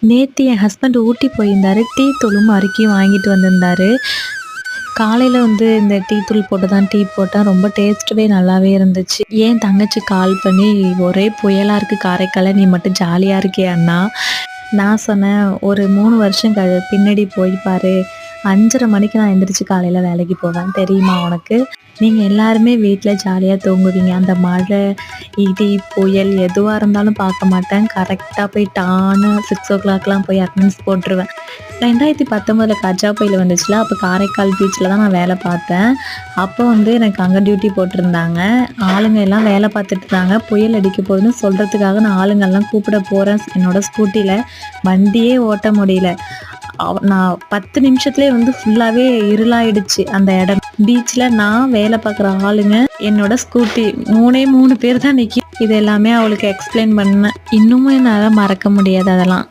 நேத்து என் ஹஸ்பண்ட் ஊட்டி போயிருந்தாரு. டீ தூளும் அரிக்கியும் வாங்கிட்டு வந்திருந்தாரு. காலையில இந்த டீ தூள் போட்டு தான் டீ போட்டேன். ரொம்ப டேஸ்ட்டுவே நல்லாவே இருந்துச்சு. என் தங்கச்சி கால் பண்ணி, "ஒரே புயலா இருக்கு காரைக்கால்ல. நீ மட்டும் ஜாலியா இருக்கியான்னா?" நான் சொன்னேன், "ஒரு 3 வருஷம் பின்னாடி போய் பாரு. 5:30 மணிக்கு நான் எந்திரிச்சு காலையில வேலைக்கு போவேன். தெரியுமா உனக்கு? நீங்க எல்லாருமே வீட்ல ஜாலியா தூங்குவீங்க. அந்த மழை, இடி, புயல் எதுவா இருந்தாலும் பார்க்க மாட்டேன். கரெக்ட்டா போய் டான்னு 6:00லாம் போய் அட்டெண்டன்ஸ் போட்டுருவேன்." 2019ல கஜா புயல் வந்துச்சுல, அப்போ காரைக்கால் பீச்சில் தான் நான் வேலை பார்த்தேன். அப்போ எனக்கு அங்கே டியூட்டி போட்டிருந்தாங்க. ஆளுங்க எல்லாம் வேலை பார்த்துட்டு இருந்தாங்க. புயல் அடிக்க போகுதுன்னு சொல்கிறதுக்காக நான் ஆளுங்கெல்லாம் கூப்பிட போகிறேன் என்னோட ஸ்கூட்டியில். வண்டியே ஓட்ட முடியல. நான் 10 நிமிஷத்துலேயே ஃபுல்லாகவே இருளாயிடுச்சு அந்த இடம். பீச்சில் நான் வேலை பார்க்குற ஆளுங்க, என்னோட ஸ்கூட்டி 3 பேர் தான் நிற்கி. இது எல்லாமே அவளுக்கு எக்ஸ்பிளைன் பண்ணேன். இன்னமும் என்னால் மறக்க முடியாது அதெல்லாம்.